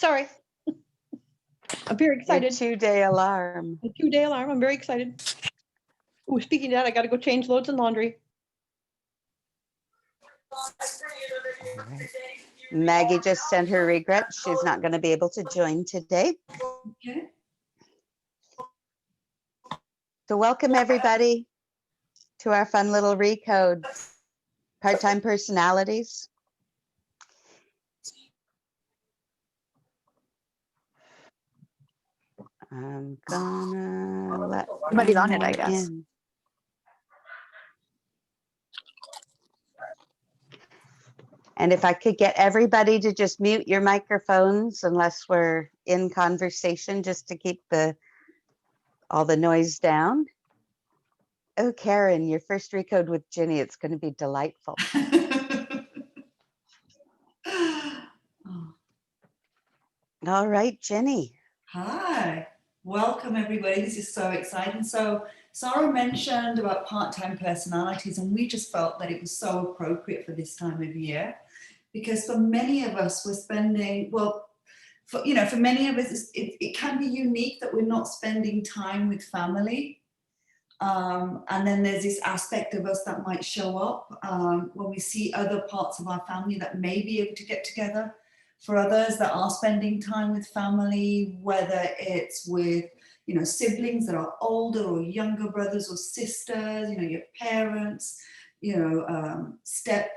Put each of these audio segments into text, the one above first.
Sorry. I'm very excited. Your 2-day alarm. A 2-day alarm. I'm very excited. Oh, speaking of that, I got to go change loads and laundry. Right. Maggie just sent her regrets. She's not going to be able to join today. Okay. So welcome everybody to our fun little Recode, part-time personalities. I'm gonna let Somebody's on it, I guess. in. And if I could get everybody to just mute your microphones unless we're in conversation, just to keep all the noise down. Oh, Karen, your first Recode with Ginny, it's going to be delightful. All right, Ginny. Hi, welcome everybody. This is so exciting. So Sarah mentioned about part-time personalities, and we just felt that it was so appropriate for this time of year, because for many of us, we're spending, well, for many of us, it can be unique that we're not spending time with family. And then there's this aspect of us that might show up when we see other parts of our family that may be able to get together. For others that are spending time with family, whether it's with, siblings that are older or younger brothers or sisters, your parents, step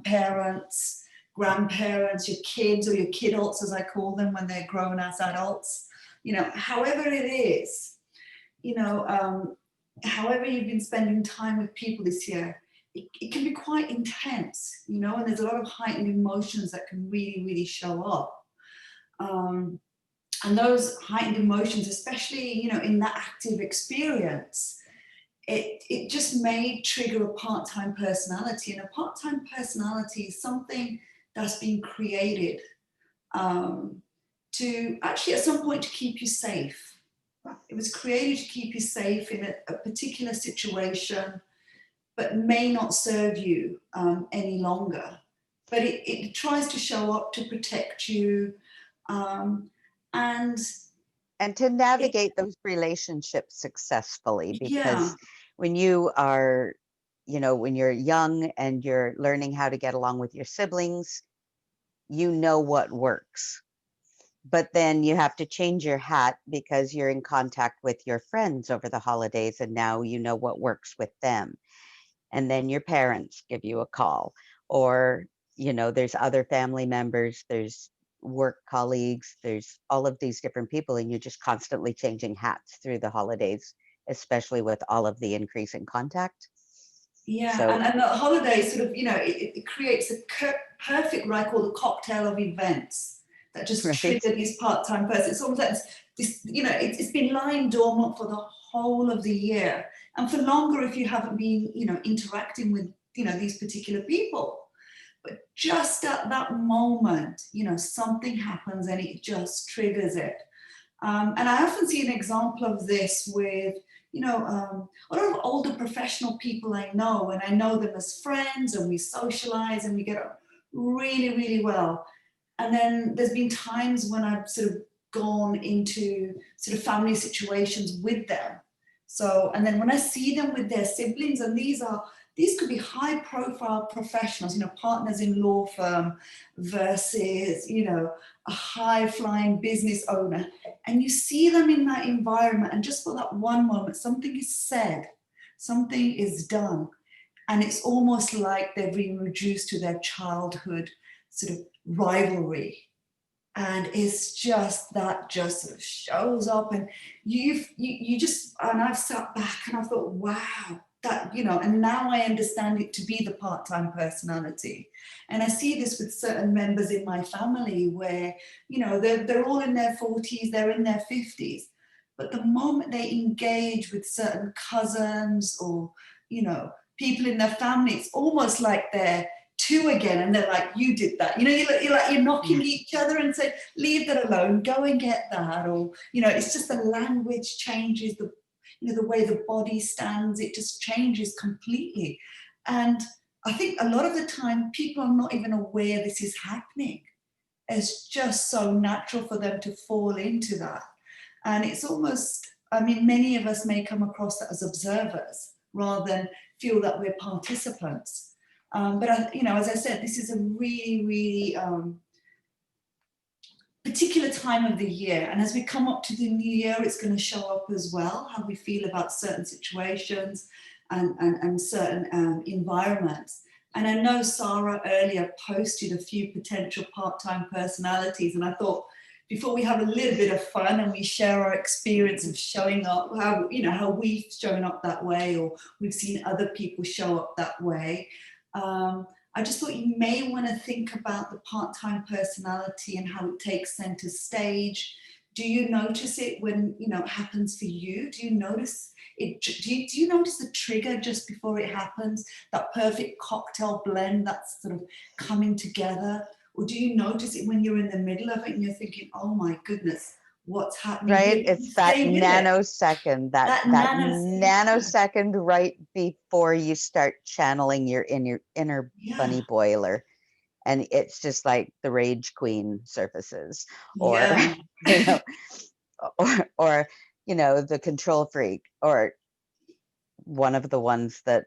parents, grandparents, your kids or your kidults, as I call them, when they're grown as adults, however it is, however you've been spending time with people this year, it can be quite intense, and there's a lot of heightened emotions that can really, really show up. And those heightened emotions, especially, in that active experience, it just may trigger a part-time personality. And a part-time personality is something that's been created to actually at some point to keep you safe. It was created to keep you safe in a particular situation, but may not serve you any longer. But it tries to show up to protect you and to navigate those relationships successfully, because yeah. when you are, when you're young and you're learning how to get along with your siblings, what works. But then you have to change your hat because you're in contact with your friends over the holidays, and now you know what works with them. And then your parents give you a call, or, there's other family members, there's work colleagues, there's all of these different people, and you're just constantly changing hats through the holidays, especially with all of the increase in contact. Yeah, So, and the holidays sort of, it creates a perfect, what I call the cocktail of events that just trigger these part-time persons. It's almost like this, it's been lying dormant for the whole of the year, and for longer if you haven't been, interacting with, these particular people. But just at that moment, something happens and it just triggers it. And I often see an example of this with, a lot of older professional people I know, and I know them as friends, and we socialize and we get on really, really well. And then there's been times when I've sort of gone into sort of family situations with them. So, and then when I see them with their siblings, and these could be high profile professionals, partners in law firm versus, a high flying business owner. And you see them in that environment, and just for that one moment, something is said, something is done. And it's almost like they've been reduced to their childhood sort of rivalry. And it's just that just sort of shows up, and you just, and I've sat back and I thought, wow, that, and now I understand it to be the part-time personality. And I see this with certain members in my family where, they're all in their 40s, they're in their 50s. But the moment they engage with certain cousins or, people in their family, it's almost like they're two again, and they're like, you did that. You're knocking each other and say, leave that alone, go and get that. Or, it's just the language changes, the way the body stands, it just changes completely. And I think a lot of the time people are not even aware this is happening. it's just so natural for them to fall into that. And it's almost, I mean, many of us may come across that as observers rather than feel that we're participants. But you know, as I said, this is a really, really particular time of the year. And as we come up to the new year, it's going to show up as well, how we feel about certain situations and certain environments. And I know Sarah earlier posted a few potential part-time personalities, and I thought, before we have a little bit of fun and we share our experience of showing up, how, you know, how we've shown up that way, or we've seen other people show up that way. I just thought you may want to think about the part-time personality and how it takes center stage. Do you notice it when, you know, it happens for you? Do you notice it? Do you notice the trigger just before it happens? That perfect cocktail blend that's sort of coming together? Or do you notice it when you're in the middle of it and you're thinking, oh my goodness, what's happening? Right? Here? It's that nanosecond, that nanosecond right before you start channeling your inner bunny boiler. And it's just like the rage queen surfaces, or, you know, or, you know, the control freak, or one of the ones that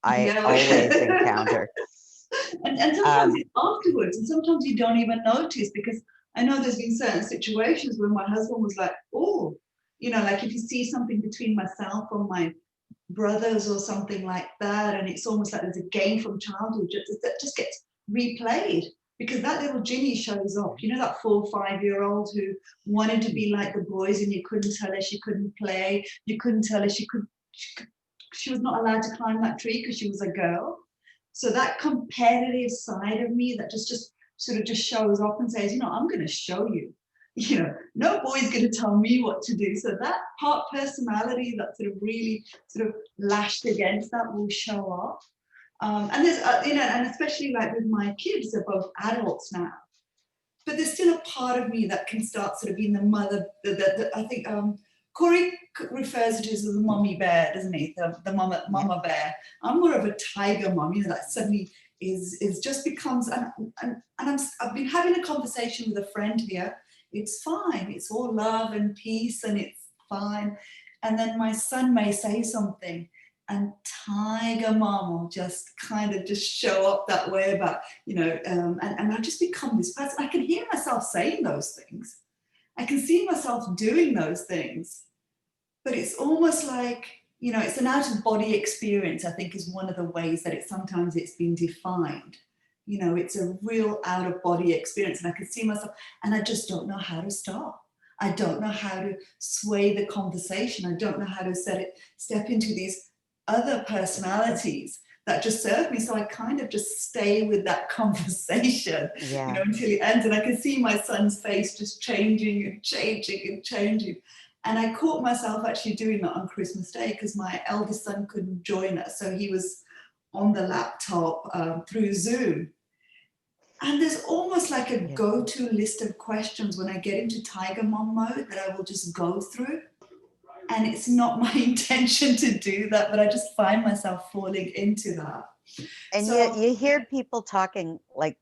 I always encounter. And sometimes it's afterwards, and sometimes you don't even notice, because I know there's been certain situations where my husband was like, oh, you know, like if you see something between myself or my brothers or something like that, and it's almost like there's a game from childhood that just gets replayed, because that little Ginny shows up, you know, that 4 or 5-year-old who wanted to be like the boys, and you couldn't tell her she couldn't play, you couldn't tell her she was not allowed to climb that tree because she was a girl. So that competitive side of me that just sort of just shows up and says, you know, I'm going to show you, you know, no boy's going to tell me what to do. So that part personality that sort of really sort of lashed against that will show up. And there's, you know, and especially like with my kids, they're both adults now, but there's still a part of me that can start sort of being the mother, I think Corey refers to it as the mommy bear, doesn't he? The mama bear. I'm more of a tiger mom, you know, that suddenly is just becomes, and I've been having a conversation with a friend here. It's fine. It's all love and peace, and it's fine. And then my son may say something, and tiger mom will just kind of just show up that way about, you know, and I just become this person. I can hear myself saying those things. I can see myself doing those things, but it's almost like, you know, it's an out-of-body experience, I think, is one of the ways that sometimes it's been defined. You know, it's a real out-of-body experience, and I can see myself, and I just don't know how to stop. I don't know how to sway the conversation. I don't know how to step into these other personalities that just serve me. So I kind of just stay with that conversation, you know, until it ends. And I can see my son's face just changing and changing and changing. And I caught myself actually doing that on Christmas Day, because my eldest son couldn't join us. So he was on the laptop through Zoom. And there's almost like a go-to list of questions when I get into Tiger Mom mode that I will just go through. And it's not my intention to do that, but I just find myself falling into that. And so, you hear people talking like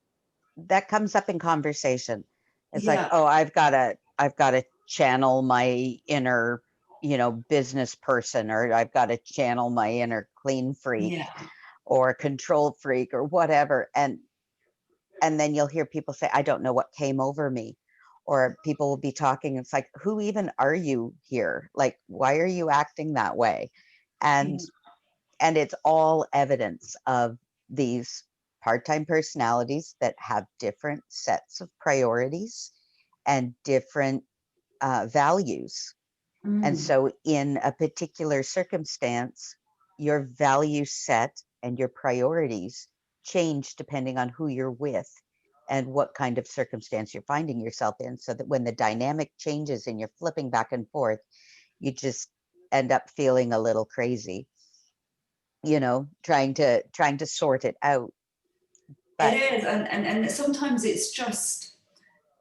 that comes up in conversation. It's like, oh, I've got to channel my inner, you know, business person, or I've got to channel my inner clean freak or control freak or whatever. And then you'll hear people say, I don't know what came over me. Or people will be talking. It's like, who even are you here? Like, why are you acting that way? And it's all evidence of these part-time personalities that have different sets of priorities and different values. And so in a particular circumstance, your value set and your priorities change depending on who you're with and what kind of circumstance you're finding yourself in, so that when the dynamic changes and you're flipping back and forth, you just end up feeling a little crazy, you know, trying to sort it out. But it is, and sometimes it's just,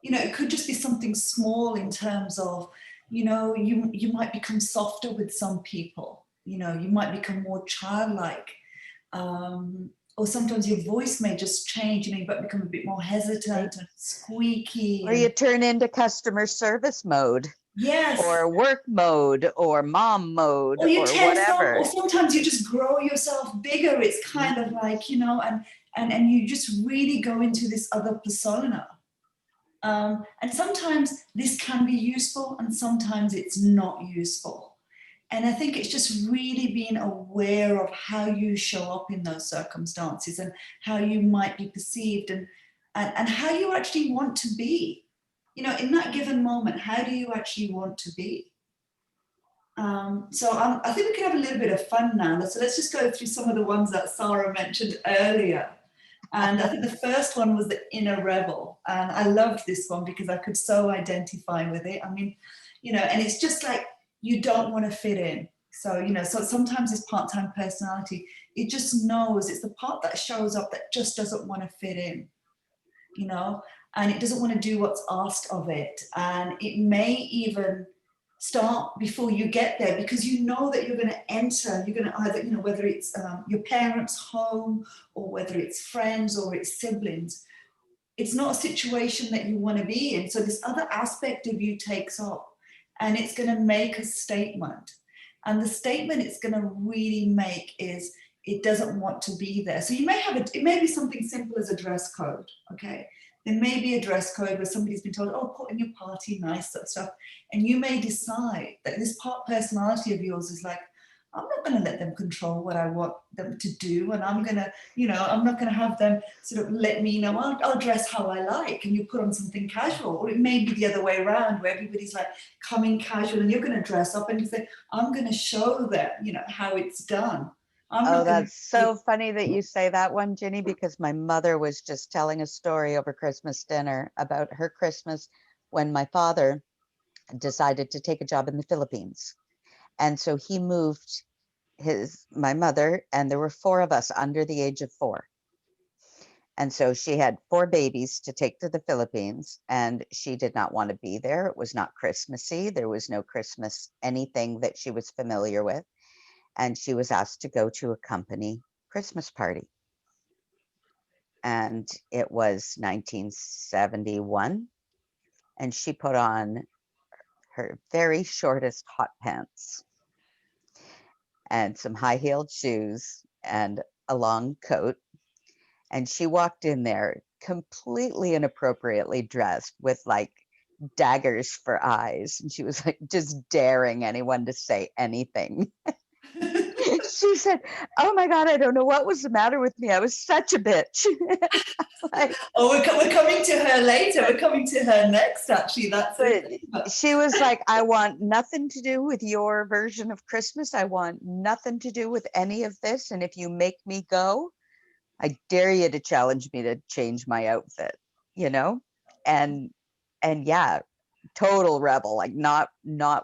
you know, it could just be something small in terms of, you know, you might become softer with some people, you know, you might become more childlike. or sometimes your voice may just change, you but become a bit more hesitant and squeaky. Or you turn into customer service mode. Yes. Or work mode, or mom mode, or you or tense up, whatever. or sometimes you just grow yourself bigger. It's kind of like, and you just really go into this other persona. And sometimes this can be useful and sometimes it's not useful. And I think it's just really being aware of how you show up in those circumstances and how you might be perceived and how you actually want to be. In that given moment, how do you actually want to be? I think we can have a little bit of fun now. So let's just go through some of the ones that Sarah mentioned earlier. And I think the first one was the inner rebel. And I loved this one because I could so identify with it. I mean, and it's just like, you don't want to fit in. So, so sometimes this part-time personality, it just knows it's the part that shows up that just doesn't want to fit in, and it doesn't want to do what's asked of it. And it may even start before you get there, because you know that you're going to enter, you're going to either, whether it's your parents' home or whether it's friends or it's siblings, it's not a situation that you want to be in. So this other aspect of you takes up and it's going to make a statement. And the statement it's going to really make is it doesn't want to be there. So you may have it may be something simple as a dress code, okay? There may be a dress code where somebody's been told, oh, put in your party, nice, that stuff. And you may decide that this part personality of yours is like, I'm not going to let them control what I want them to do. And I'm going to, I'm not going to have them sort of let me know, I'll dress how I like. And you put on something casual. Or it may be the other way around where everybody's like coming casual and you're going to dress up and you say, I'm going to show them, how it's done. That's so funny that you say that one, Ginny, because my mother was just telling a story over Christmas dinner about her Christmas when my father decided to take a job in the Philippines. And so he moved my mother, and there were 4 of us under the age of 4. And so she had 4 babies to take to the Philippines, and she did not want to be there. It was not Christmassy. There was no Christmas anything that she was familiar with. And she was asked to go to a company Christmas party. And it was 1971. And she put on her very shortest hot pants and some high-heeled shoes and a long coat. And she walked in there completely inappropriately dressed with like daggers for eyes. And she was like just daring anyone to say anything. She said, oh my God, I don't know what was the matter with me. I was such a bitch. We're coming to her later. We're coming to her next, actually. That's it. She was like, I want nothing to do with your version of Christmas. I want nothing to do with any of this. And if you make me go, I dare you to challenge me to change my outfit, And yeah, total rebel, like not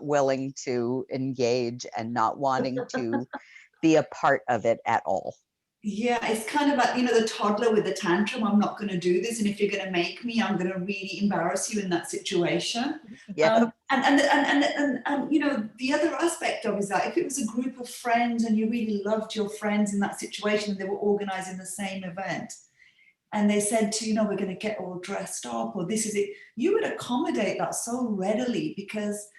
willing to engage and not wanting to be a part of it at all. Yeah, it's kind of like, the toddler with the tantrum. I'm not going to do this. And if you're going to make me, I'm going to really embarrass you in that situation. Yeah. And the other aspect of is that if it was a group of friends and you really loved your friends in that situation, and they were organizing the same event, and they said to, we're going to get all dressed up, or this is it, you would accommodate that so readily, because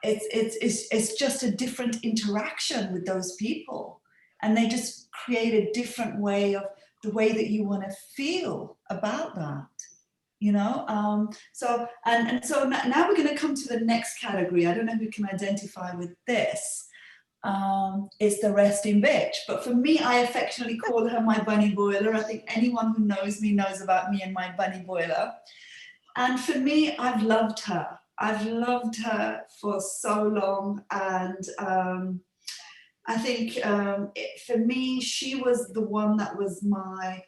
it's just a different interaction with those people. And they just create a different way of the way that you want to feel about that, So now we're going to come to the next category. I don't know who can identify with this. It's the resting bitch. But for me, I affectionately call her my bunny boiler. I think anyone who knows me knows about me and my bunny boiler. And for me, I've loved her. I've loved her for so long. And I think for me, she was the one that was my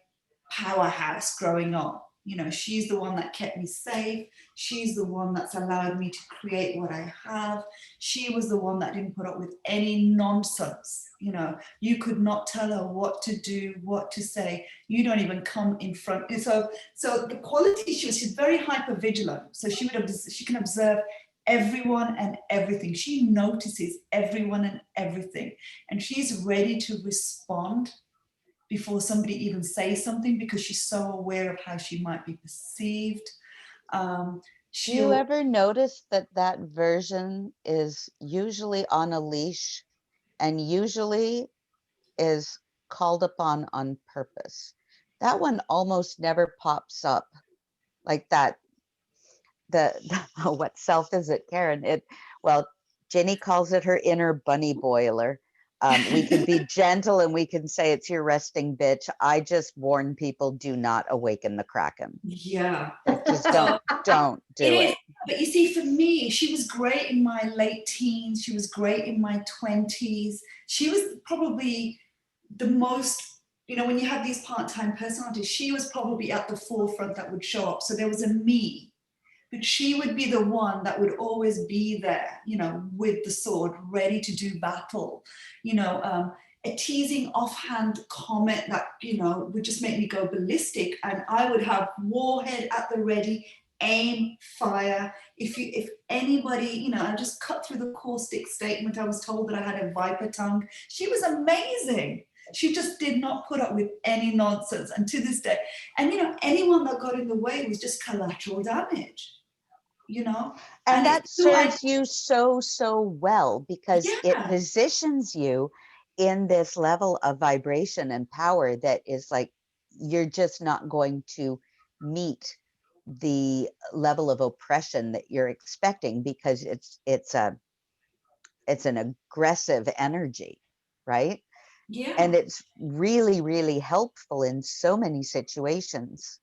powerhouse growing up. She's the one that kept me safe. She's the one that's allowed me to create what I have. She was the one that didn't put up with any nonsense. You could not tell her what to do, what to say. You don't even come in front. So the quality, she's very hyper vigilant. So she can observe everyone and everything. She notices everyone and everything, and she's ready to respond before somebody even says something, because she's so aware of how she might be perceived. Do you She'll, ever notice that that version is usually on a leash and usually is called upon on purpose? That one almost never pops up like that. What self is it, Karen? Well, Jenny calls it her inner bunny boiler. We can be gentle and we can say it's your resting bitch. I just warn people, do not awaken the Kraken. yeah. Like, just don't do It it. is. But you see, for me, she was great in my late teens. She was great in my 20s. She was probably the most, you know, when you have these part-time personalities, she was probably at the forefront that would show up. So there was a me, but she would be the one that would always be there, you know, with the sword, ready to do battle. You know, a teasing offhand comment that, you know, would just make me go ballistic, and I would have warhead at the ready, aim, fire. If anybody, you know, I just cut through the caustic statement. I was told that I had a viper tongue. She was amazing. She just did not put up with any nonsense, and to this day, and you know, anyone that got in the way was just collateral damage, you know. And that it's who I, serves you so well, because it yeah, positions you in this level of vibration and power that is like, you're just not going to meet the level of oppression that you're expecting, because it's an aggressive energy, right? yeah, And it's really helpful in so many situations.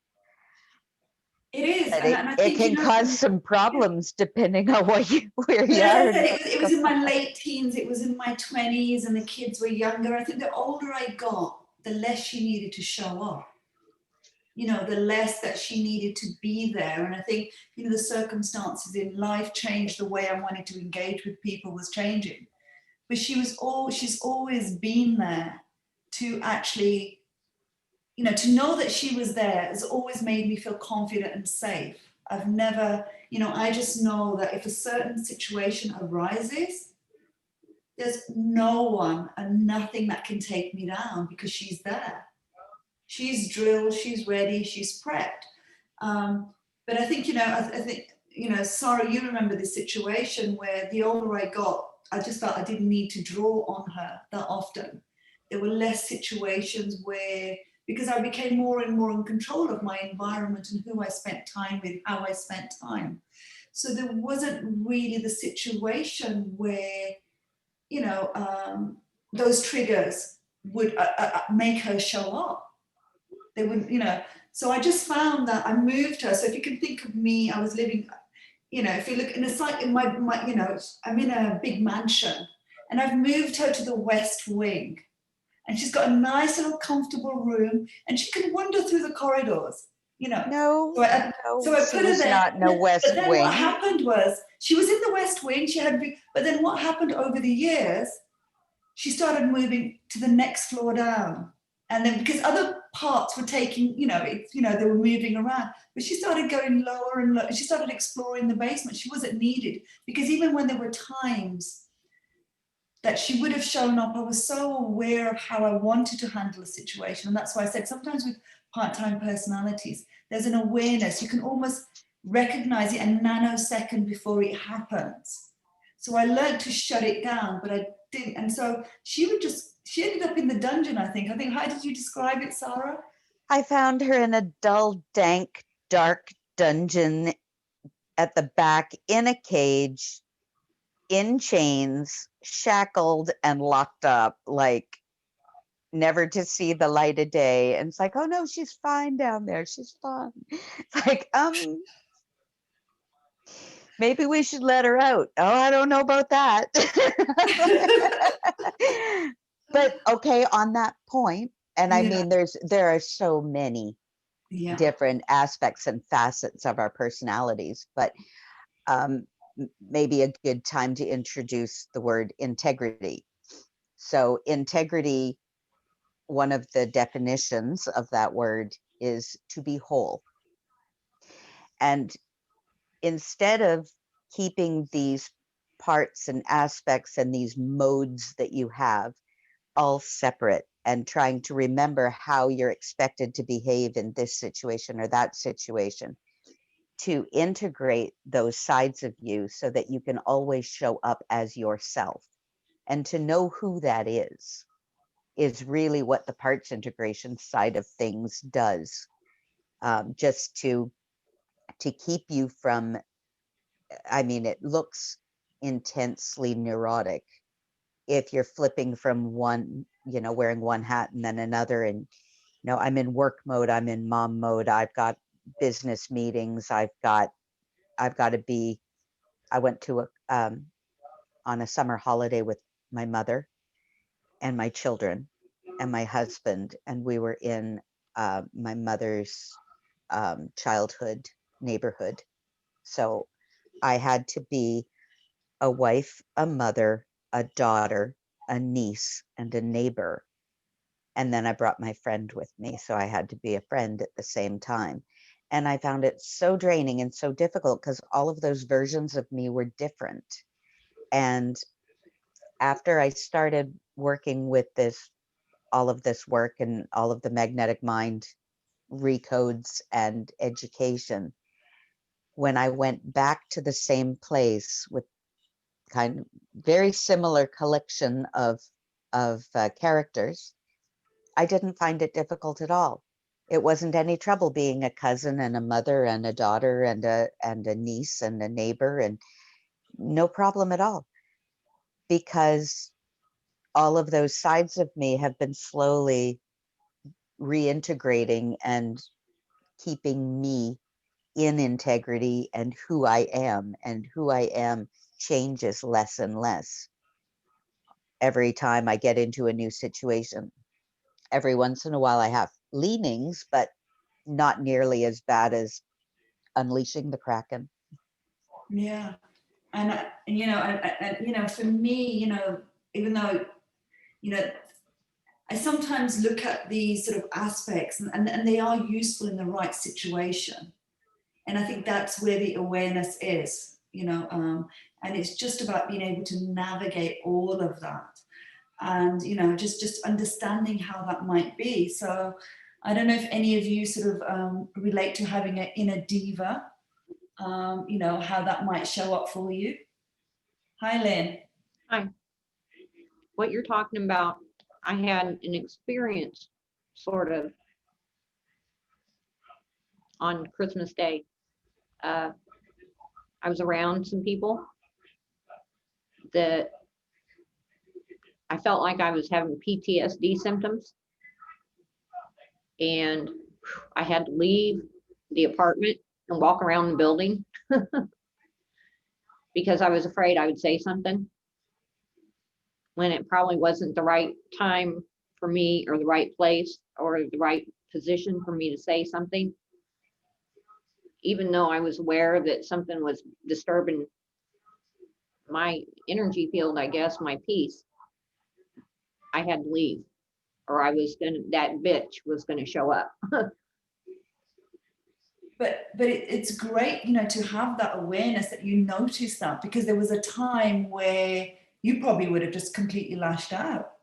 it is. But And it, I it think, you can know, cause some problems depending on where but you as are. I said, it was in my late teens, it was in my 20s, and the kids were younger. I think the older I got, the less she needed to show up, you know, the less that she needed to be there. And I think, you know, the circumstances in life changed, the way I wanted to engage with people was changing. But she's always been there to actually, you know, to know that she was there has always made me feel confident and safe. I've never, you know, I just know that if a certain situation arises, there's no one and nothing that can take me down, because she's there. She's drilled, she's ready, she's prepped. But I think, you know, I think, you know, Sarah, you remember this situation where the older I got, I just felt I didn't need to draw on her that often. There were less situations where, because I became more and more in control of my environment and who I spent time with, how I spent time. So there wasn't really the situation where, you know, those triggers would make her show up. They wouldn't, you know. So I just found that I moved her. So if you can think of me, I was living, you know, if you look in a site in my, you know, I'm in a big mansion, and I've moved her to the West Wing, and she's got a nice little comfortable room, and she can wander through the corridors, you know. No, So I she put her was there. not in a But West then what Wing. happened was, she was in the West Wing. She had, but then what happened over the years? She started moving to the next floor down, and then because other parts were taking, you know, you know, they were moving around, but she started going lower and lower. She started exploring the basement. She wasn't needed, because even when there were times that she would have shown up, I was so aware of how I wanted to handle a situation. And that's why I said sometimes with part-time personalities, there's an awareness. You can almost recognize it a nanosecond before it happens. So I learned to shut it down, but I didn't. And so she ended up in the dungeon, I think. How did you describe it, Sarah? I found her in a dull, dank, dark dungeon at the back, in a cage, in chains, shackled and locked up, like never to see the light of day. And it's like, oh no, she's fine down there. She's fine. It's like, maybe we should let her out. Oh, I don't know about that. But okay, on that point, and I Yeah, mean, there are so many yeah, different aspects and facets of our personalities, but maybe a good time to introduce the word integrity. So integrity, one of the definitions of that word is to be whole. And instead of keeping these parts and aspects and these modes that you have all separate, and trying to remember how you're expected to behave in this situation or that situation, to integrate those sides of you so that you can always show up as yourself, and to know who that is really what the parts integration side of things does, just to keep you from, I mean, it looks intensely neurotic if you're flipping from one, you know, wearing one hat and then another, and you know, I'm in work mode, I'm in mom mode, I've got business meetings, I've got to be, I went to a on a summer holiday with my mother and my children and my husband, and we were in my mother's childhood neighborhood. So I had to be a wife, a mother, a daughter, a niece, and a neighbor. And then I brought my friend with me, so I had to be a friend at the same time. And I found it so draining and so difficult because all of those versions of me were different. And after I started working with all of this work and all of the magnetic mind recodes and education, when I went back to the same place with kind of very similar collection of characters, I didn't find it difficult at all. It wasn't any trouble being a cousin and a mother and a daughter and a niece and a neighbor, and no problem at all, because all of those sides of me have been slowly reintegrating and keeping me in integrity and who I am, and who I am changes less and less every time I get into a new situation. Every once in a while I have leanings, but not nearly as bad as unleashing the Kraken. Yeah. And you know, and you know, for me, you know, even though, you know, I sometimes look at these sort of aspects, and they are useful in the right situation. And I think that's where the awareness is, you know, and it's just about being able to navigate all of that, and you know, just understanding how that might be. So I don't know if any of you sort of relate to having an inner diva, you know, how that might show up for you. Hi, Lynn. Hi. What you're talking about, I had an experience sort of on Christmas Day. I was around some people that I felt like I was having PTSD symptoms, and I had to leave the apartment and walk around the building because I was afraid I would say something when it probably wasn't the right time for me, or the right place, or the right position for me to say something. Even though I was aware that something was disturbing my energy field, I guess, my peace, I had to leave, or that bitch was gonna show up. But it's great, you know, to have that awareness that you notice that, because there was a time where you probably would have just completely lashed out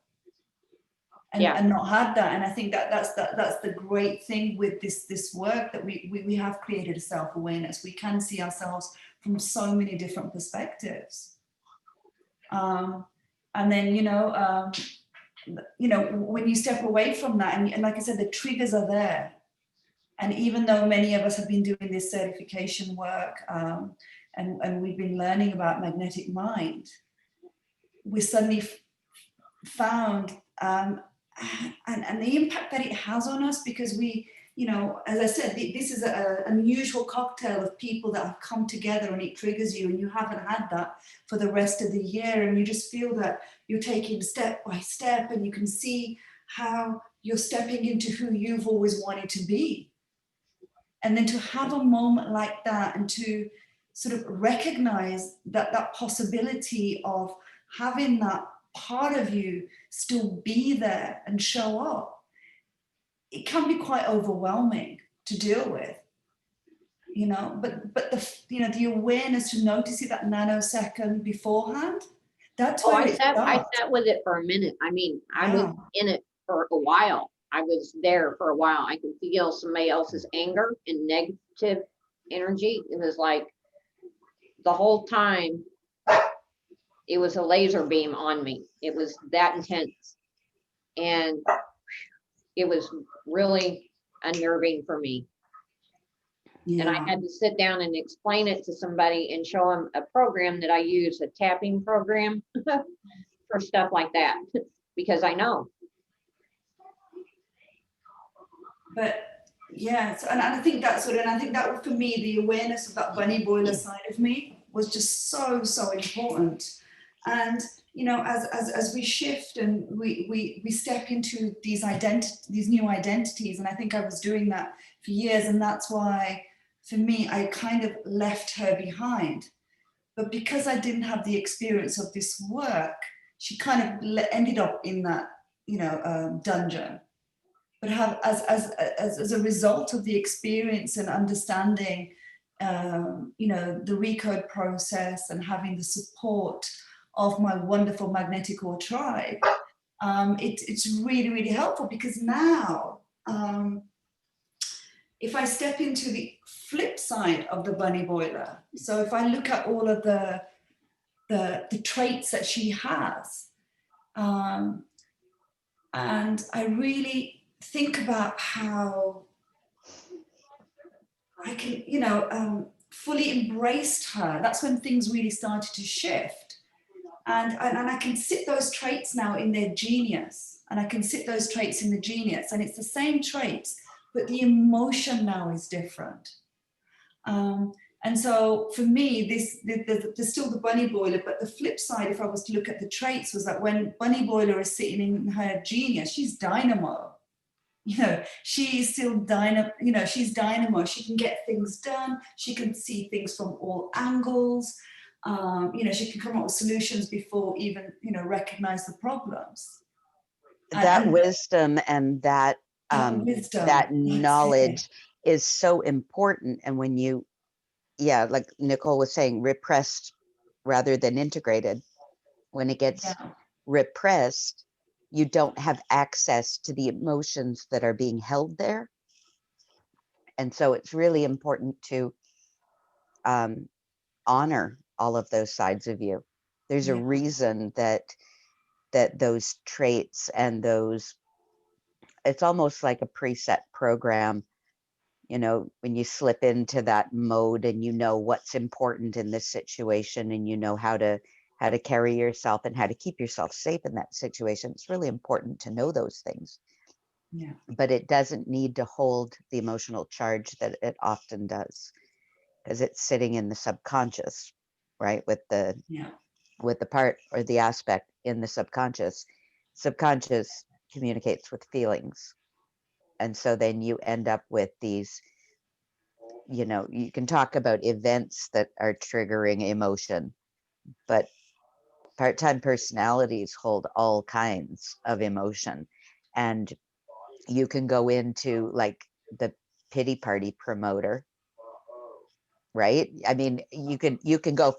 and, Yeah. and not had that. And I think that's the great thing with this work, that we have created a self-awareness. We can see ourselves from so many different perspectives. And then, you know, when you step away from that, and like I said, the triggers are there. And even though many of us have been doing this certification work, and we've been learning about magnetic mind, we suddenly found and the impact that it has on us, because we, you know, as I said, this is an unusual cocktail of people that have come together, and it triggers you, and you haven't had that for the rest of the year, and you just feel that you're taking step by step, and you can see how you're stepping into who you've always wanted to be. And then to have a moment like that, and to sort of recognize that possibility of having that part of you still be there and show up, it can be quite overwhelming to deal with, you know. But the, you know, the awareness to notice it that nanosecond beforehand, That's Oh, where I it starts. sat with it for a minute. I mean, I was Wow. in it for a while. I was there for a while. I could feel somebody else's anger and negative energy. It was like the whole time it was a laser beam on me. It was that intense. And it was really unnerving for me. And I Yeah. had to sit down and explain it to somebody and show them a program that I use, a tapping program for stuff like that, because I know. But yeah, so, and I think that's what, and I think that for me, the awareness of that bunny boiler side of me was just so, so important. And you know, as we shift and we step into these new identities, and I think I was doing that for years, and that's why for me I kind of left her behind. But because I didn't have the experience of this work, she kind of ended up in that, you know, dungeon. But have as a result of the experience and understanding, you know, the Recode process and having the support of my wonderful MAGNETICOR tribe, it's really, really helpful, because now if I step into the flip side of the bunny boiler, so if I look at all of the traits that she has, and I really think about how I can, you know, fully embraced her. That's when things really started to shift. And I can sit those traits now in their genius, and I can sit those traits in the genius, and it's the same traits, but the emotion now is different. And so for me, there's still the bunny boiler, but the flip side, if I was to look at the traits, was that when bunny boiler is sitting in her genius, she's dynamo. You know, she is still dynamo. You know, she's dynamo. She can get things done. She can see things from all angles. You know, she can come up with solutions before even, you know, recognize the problems. That And wisdom and that wisdom. that That's it. knowledge is so important. And when you, yeah, like Nicole was saying, repressed rather than integrated, when it gets Yeah. repressed, you don't have access to the emotions that are being held there. And so it's really important to honor all of those sides of you. There's a Yeah. reason that those traits and those, it's almost like a preset program, you know, when you slip into that mode and you know what's important in this situation, and you know how to carry yourself and how to keep yourself safe in that situation. It's really important to know those things. Yeah. But it doesn't need to hold the emotional charge that it often does, because it's sitting in the subconscious, right? With the Yeah. part or the aspect in the subconscious. Subconscious communicates with feelings. And so then you end up with these, you know, you can talk about events that are triggering emotion, but part-time personalities hold all kinds of emotion. And you can go into like the pity party promoter, right? I mean, you can go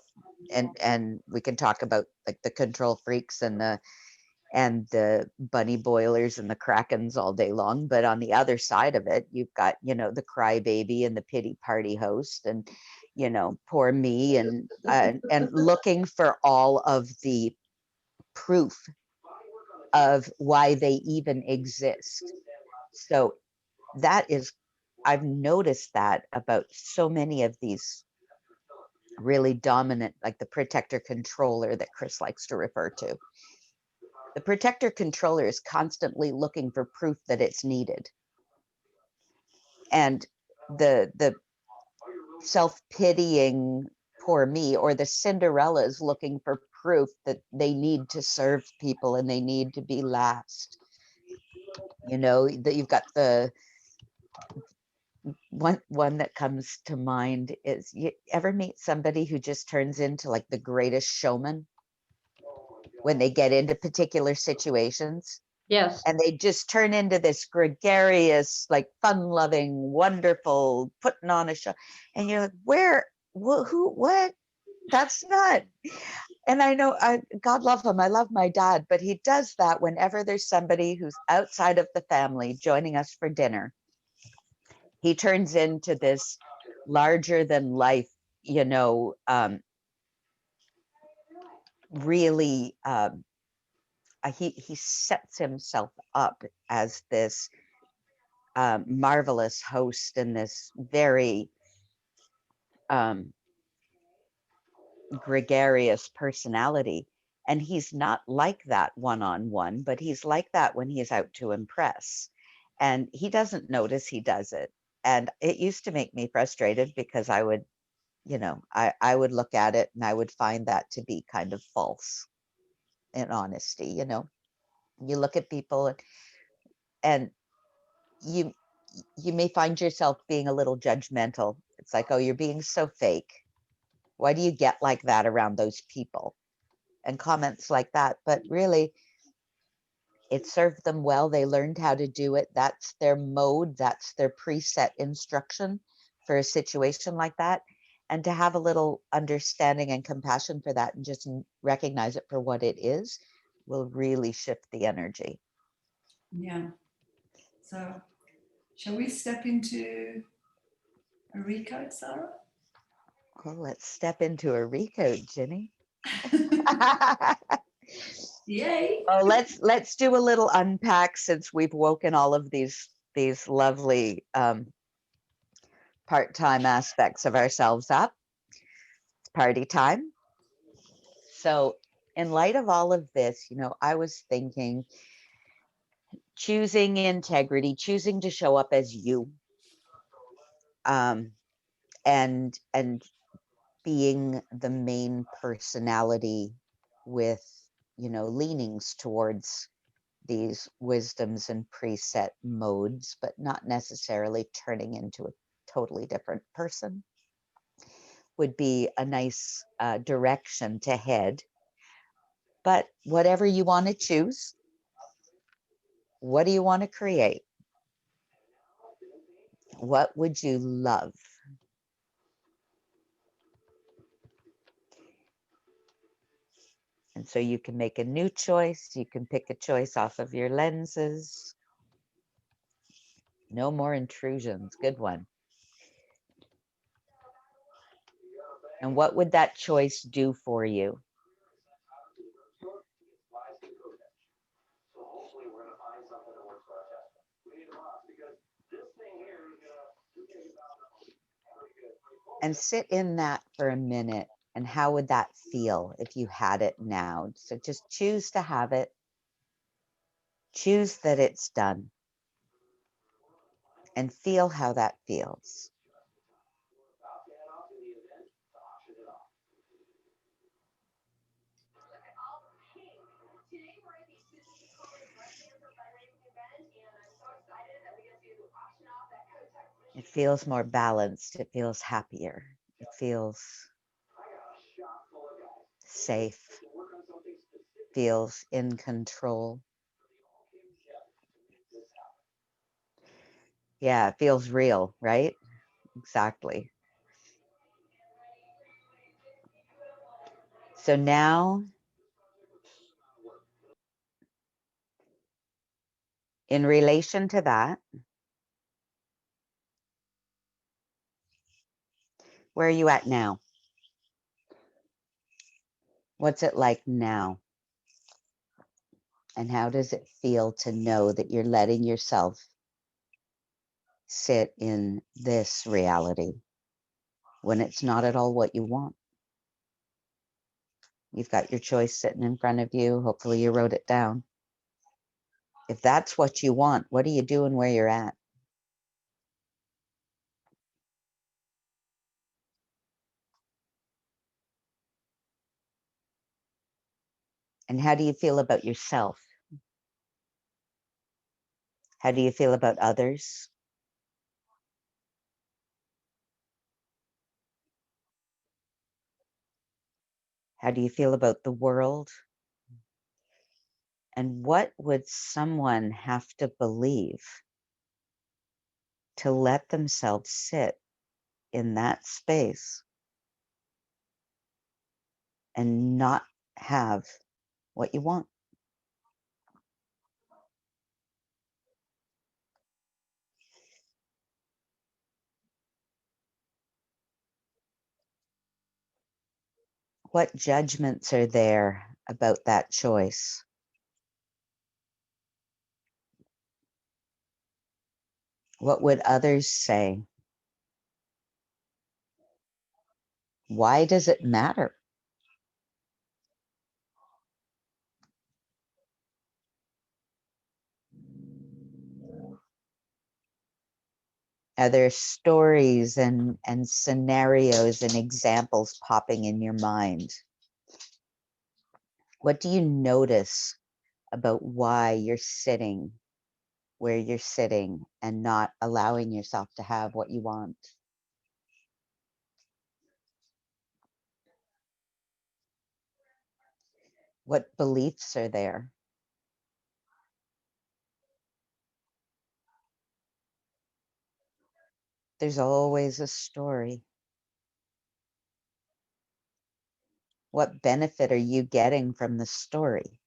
and we can talk about like the control freaks and the bunny boilers and the krakens all day long, but on the other side of it, you've got, you know, the crybaby and the pity party host, and, you know, poor me, and looking for all of the proof of why they even exist. So that is, I've noticed that about so many of these really dominant, like the protector controller that Chris likes to refer to. The protector controller is constantly looking for proof that it's needed. And the self-pitying poor me, or the Cinderella, is looking for proof that they need to serve people and they need to be last. You know, that you've got the one that comes to mind is, you ever meet somebody who just turns into like the greatest showman when they get into particular situations? Yes. And they just turn into this gregarious, like fun-loving, wonderful, putting on a show. And you're like, who, what? That's not. And I know, God love him, I love my dad, but he does that whenever there's somebody who's outside of the family joining us for dinner. He turns into this larger than life, you know, really, he sets himself up as this marvelous host and this very gregarious personality. And he's not like that one-on-one, but he's like that when he's out to impress. And he doesn't notice he does it. And it used to make me frustrated because I would, you know, I would look at it and I would find that to be kind of false in honesty. You know, you look at people and you you may find yourself being a little judgmental. It's like, oh, you're being so fake. Why do you get like that around those people? And comments like that. But really, it served them well. They learned how to do it. That's their mode. That's their preset instruction for a situation like that. And to have a little understanding and compassion for that and just recognize it for what it is will really shift the energy. Yeah. So shall we step into a recode, Sarah? Oh, let's step into a recode, Ginny. Yay. Well, let's do a little unpack since we've woken all of these lovely part-time aspects of ourselves up. It's party time. So in light of all of this, you know, I was thinking choosing integrity, choosing to show up as you, and being the main personality with, you know, leanings towards these wisdoms and preset modes, but not necessarily turning into a totally different person would be a nice direction to head. But whatever you want to choose, what do you want to create? What would you love? And so you can make a new choice. You can pick a choice off of your lenses. No more intrusions. Good one. And what would that choice do for you? And sit in that for a minute. And how would that feel if you had it now? So just choose to have it. Choose that it's done. And feel how that feels. It feels more balanced. It feels happier. It feels safe. Feels in control. Yeah, it feels real, right? Exactly. So now, in relation to that, where are you at now? What's it like now? And how does it feel to know that you're letting yourself sit in this reality when it's not at all what you want? You've got your choice sitting in front of you. Hopefully you wrote it down. If that's what you want, what are you doing where you're at? And how do you feel about yourself? How do you feel about others? How do you feel about the world? And what would someone have to believe to let themselves sit in that space and not have what you want. What judgments are there about that choice? What would others say? Why does it matter? Are there stories and scenarios and examples popping in your mind? What do you notice about why you're sitting where you're sitting and not allowing yourself to have what you want? What beliefs are there? There's always a story. What benefit are you getting from the story?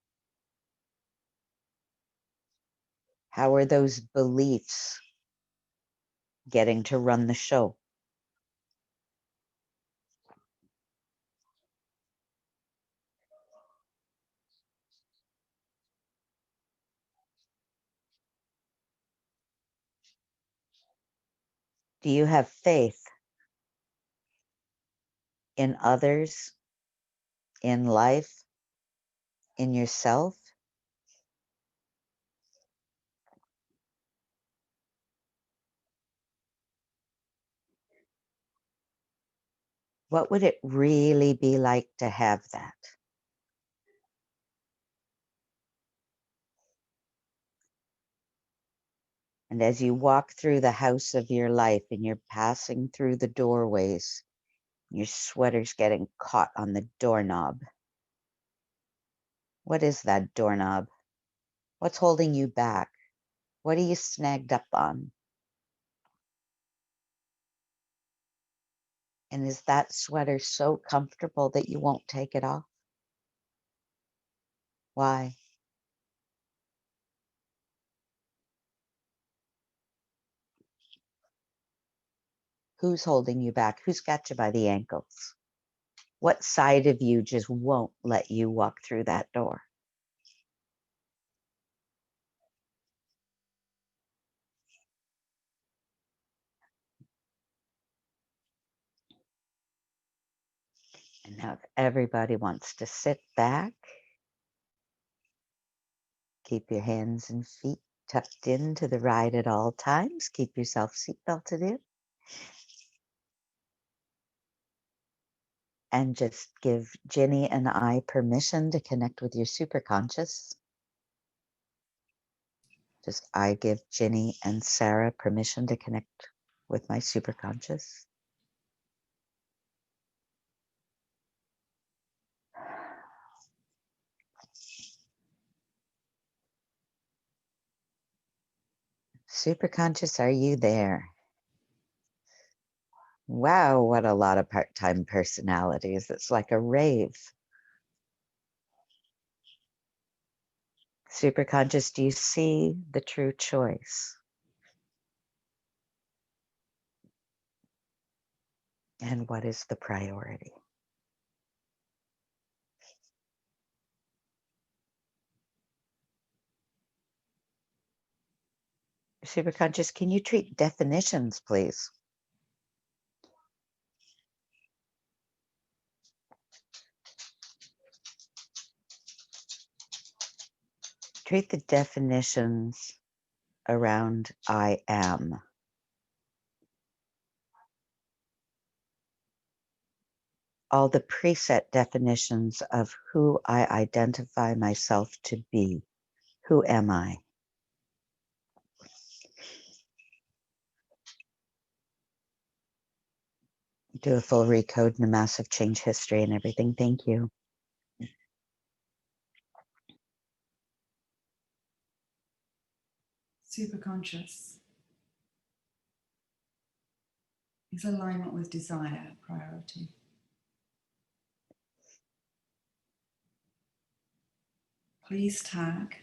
How are those beliefs getting to run the show? Do you have faith in others, in life, in yourself? What would it really be like to have that? And as you walk through the house of your life and you're passing through the doorways, your sweater's getting caught on the doorknob. What is that doorknob? What's holding you back? What are you snagged up on? And is that sweater so comfortable that you won't take it off? Why? Who's holding you back? Who's got you by the ankles? What side of you just won't let you walk through that door? And now if everybody wants to sit back, keep your hands and feet tucked into the ride at all times. Keep yourself seatbelted in. And just give Ginny and I permission to connect with your superconscious. Just I give Ginny and Sarah permission to connect with my superconscious. Superconscious, are you there? Wow, what a lot of part-time personalities. It's like a rave. Superconscious, do you see the true choice? And what is the priority? Superconscious, can you treat definitions, please? Treat the definitions around I am. All the preset definitions of who I identify myself to be. Who am I? Do a full recode and a massive change history and everything. Thank you. Superconscious is alignment with desire priority. Please tag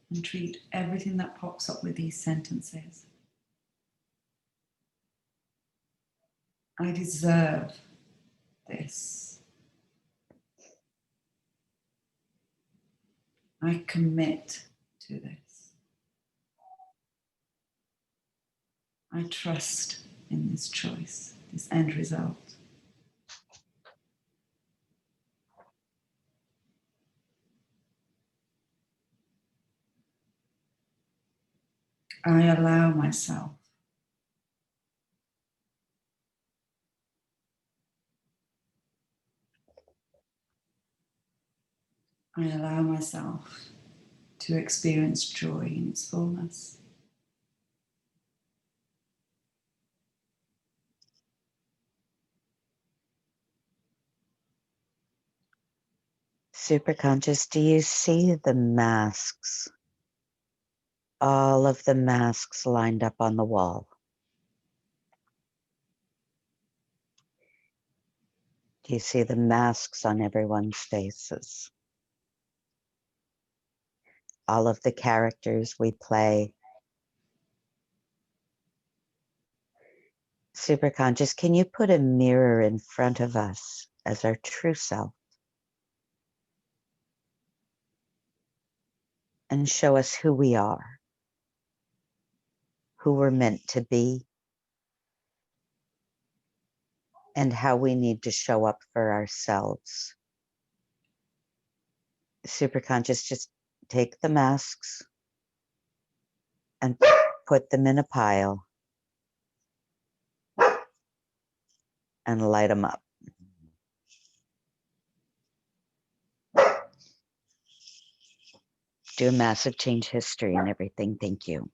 and treat everything that pops up with these sentences. I deserve this. I commit to this. I trust in this choice, this end result. I allow myself. I allow myself to experience joy in its fullness. Superconscious, do you see the masks? All of the masks lined up on the wall. Do you see the masks on everyone's faces? All of the characters we play. Superconscious, can you put a mirror in front of us as our true self and show us who we are, who we're meant to be, and how we need to show up for ourselves? Superconscious, just take the masks and put them in a pile and light them up. Do a massive change history and everything. Thank you.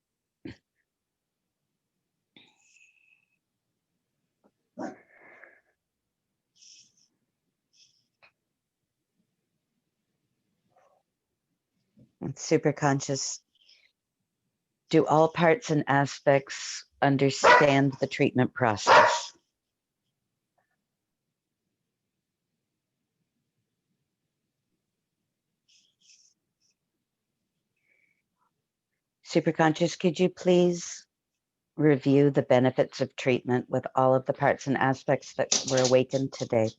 And Superconscious, do all parts and aspects understand the treatment process? Superconscious, could you please review the benefits of treatment with all of the parts and aspects that were awakened today?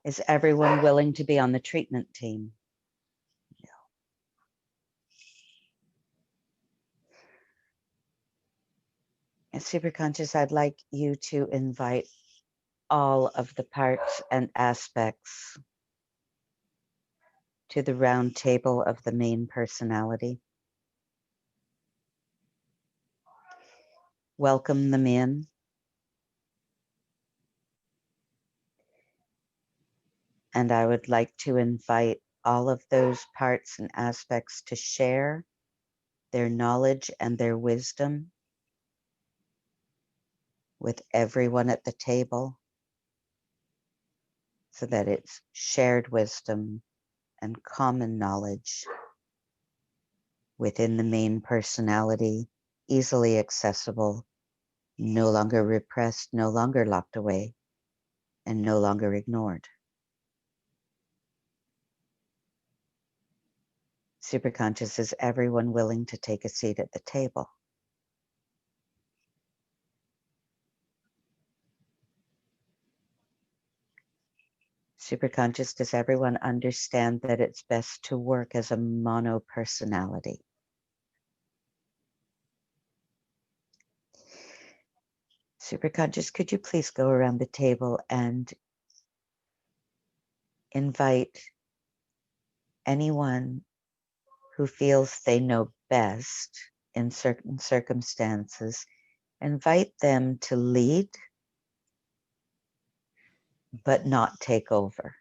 Is everyone willing to be on the treatment team? And Superconscious, I'd like you to invite all of the parts and aspects to the round table of the main personality. Welcome them in. And I would like to invite all of those parts and aspects to share their knowledge and their wisdom with everyone at the table, so that it's shared wisdom and common knowledge within the main personality, easily accessible, no longer repressed, no longer locked away, and no longer ignored. Superconscious, is everyone willing to take a seat at the table? Superconscious, does everyone understand that it's best to work as a mono personality? Superconscious, could you please go around the table and invite anyone who feels they know best in certain circumstances, invite them to lead, but not take over.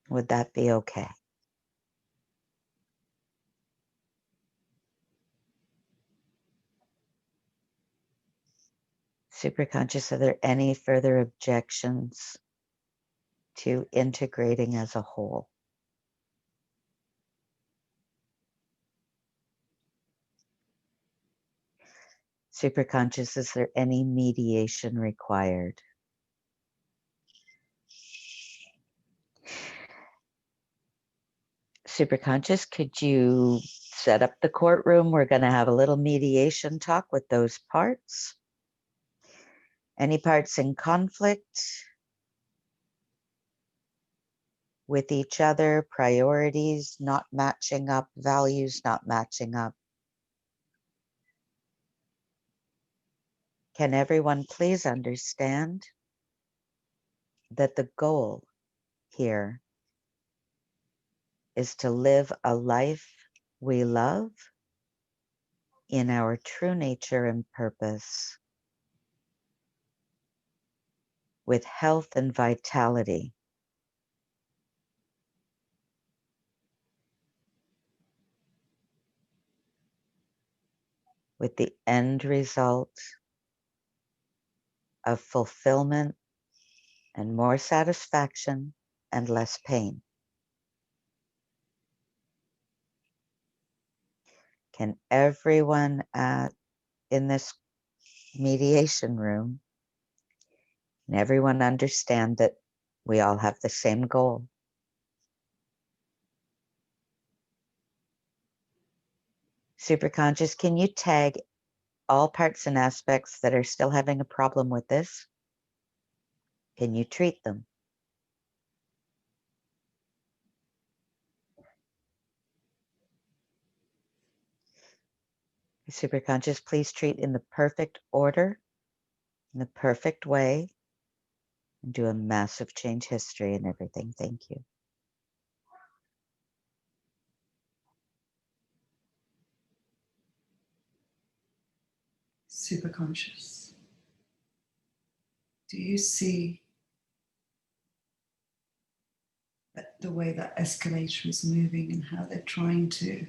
Would that be okay? Superconscious, are there any further objections to integrating as a whole? Superconscious, is there any mediation required? Superconscious, could you set up the courtroom? We're going to have a little mediation talk with those parts. Any parts in conflict with each other, priorities not matching up, values not matching up. Can everyone please understand that the goal here is to live a life we love in our true nature and purpose, with health and vitality, with the end result of fulfillment and more satisfaction and less pain. Can everyone in this mediation room, and everyone understand that we all have the same goal? Superconscious, can you tag all parts and aspects that are still having a problem with this? Can you treat them? Superconscious, please treat in the perfect order, in the perfect way, and do a massive change history and everything. Thank you. Superconscious. Do you see the way that escalator is moving and how they're trying to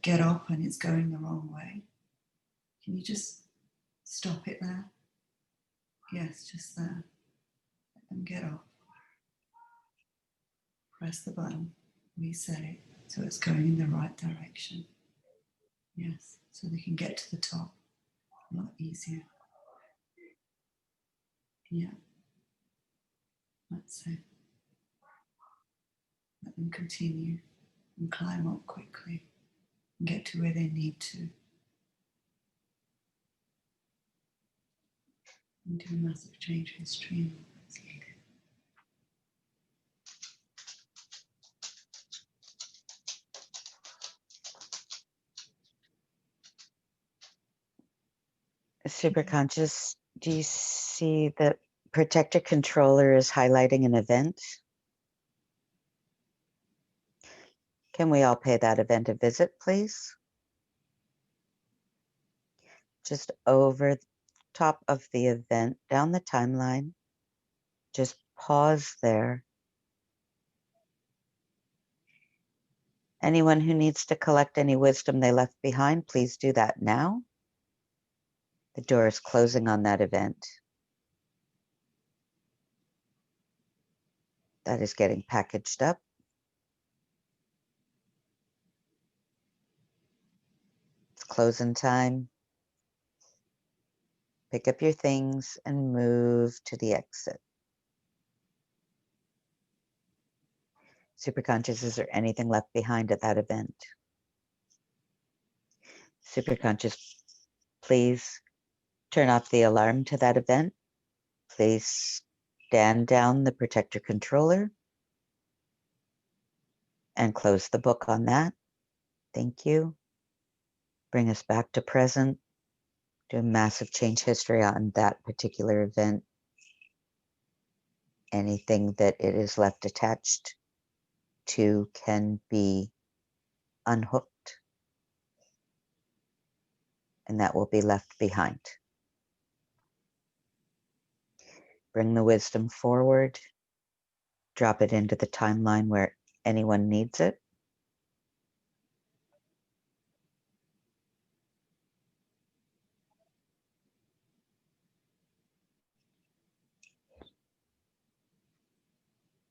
get up and it's going the wrong way? Can you just stop it there? Yes, just there. Let them get up. Press the button, reset, so it's going in the right direction. Yes, so they can get to the top a lot easier. Yeah, that's it. Let them continue and climb up quickly and get to where they need to. And do a massive change history. Superconscious, do you see that protector controller is highlighting an event? Can we all pay that event a visit, please? Just over the top of the event, down the timeline, just pause there. Anyone who needs to collect any wisdom they left behind, please do that now. The door is closing on that event. That is getting packaged up. It's closing time. Pick up your things and move to the exit. Superconscious, is there anything left behind at that event? Superconscious, please turn off the alarm to that event. Please stand down the protector controller and close the book on that. Thank you. Bring us back to present. Do a massive change history on that particular event. Anything that it is left attached to can be unhooked, and that will be left behind. Bring the wisdom forward. Drop it into the timeline where anyone needs it.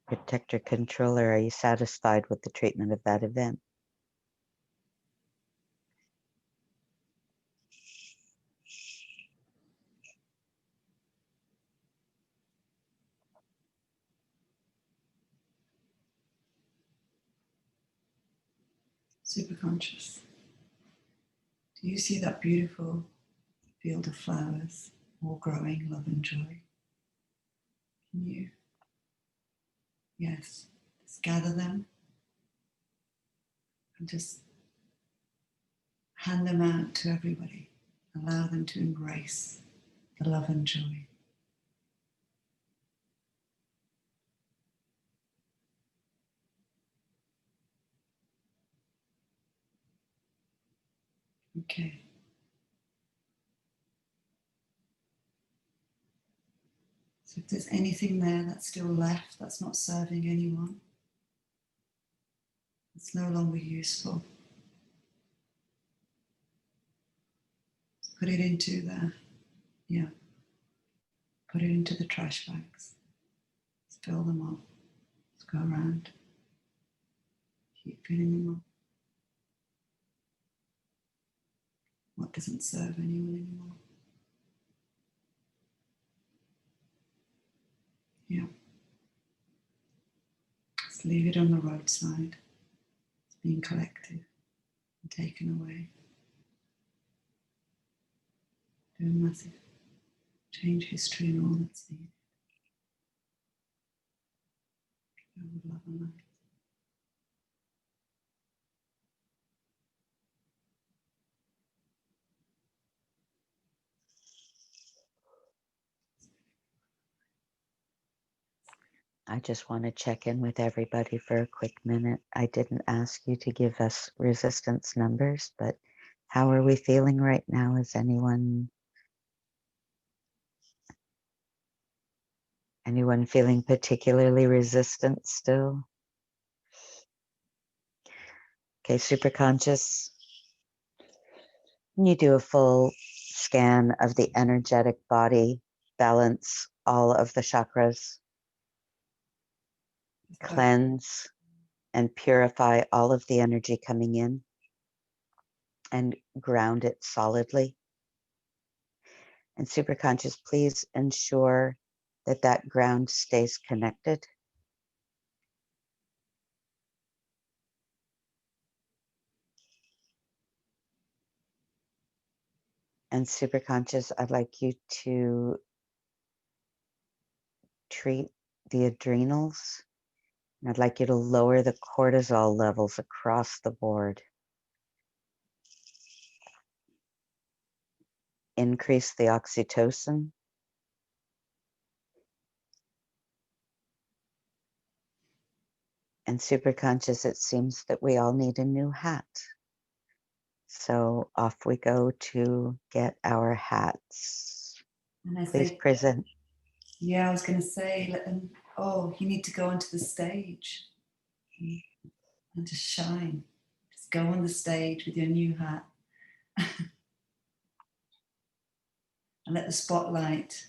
Protector controller, are you satisfied with the treatment of that event? Superconscious. Do you see that beautiful field of flowers, all growing love and joy? Can you? Yes. Just gather them and just hand them out to everybody. Allow them to embrace the love and joy. Okay. So if there's anything there that's still left, that's not serving anyone, it's no longer useful, put it into put it into the trash bags. Let's fill them up. Let's go around. Keep filling them up. What doesn't serve anyone anymore? Yeah. Just leave it on the roadside. It's being collected and taken away. Do a massive change history and all that's needed. Go with love and light. I just want to check in with everybody for a quick minute. I didn't ask you to give us resistance numbers, but how are we feeling right now? Is anyone feeling particularly resistant still? Okay, Superconscious. Can you do a full scan of the energetic body, balance all of the chakras, cleanse and purify all of the energy coming in, and ground it solidly? And Superconscious, please ensure that that ground stays connected. And Superconscious, I'd like you to treat the adrenals. And I'd like you to lower the cortisol levels across the board. Increase the oxytocin. And Superconscious, it seems that we all need a new hat. So off we go to get our hats. And as Please they, present. yeah, I was going to say, let them, oh, you need to go onto the stage and just shine. Just go on the stage with your new hat and let the spotlight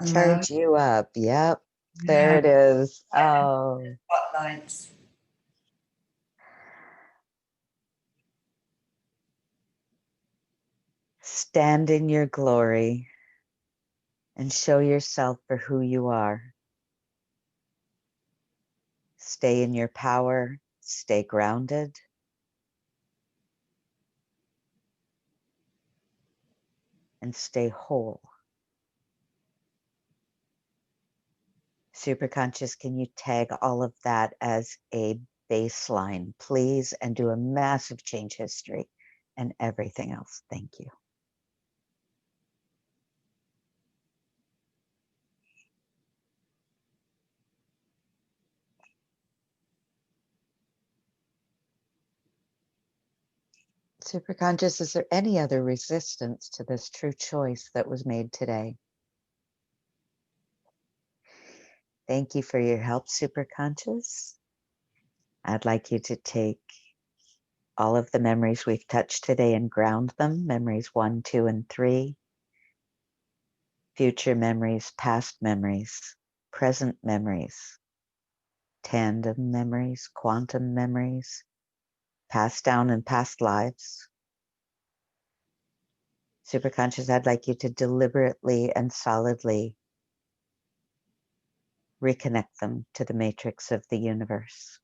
allow Charge you up. Yep. you. There Yeah, it is. Oh. spotlights. Stand in your glory and show yourself for who you are. Stay in your power. Stay grounded. And stay whole. Superconscious, can you tag all of that as a baseline, please, and do a massive change history and everything else? Thank you. Superconscious, is there any other resistance to this true choice that was made today? Thank you for your help, Superconscious. I'd like you to take all of the memories we've touched today and ground them, memories 1, 2, and 3, future memories, past memories, present memories, tandem memories, quantum memories, past down and past lives. Superconscious, I'd like you to deliberately and solidly reconnect them to the matrix of the universe.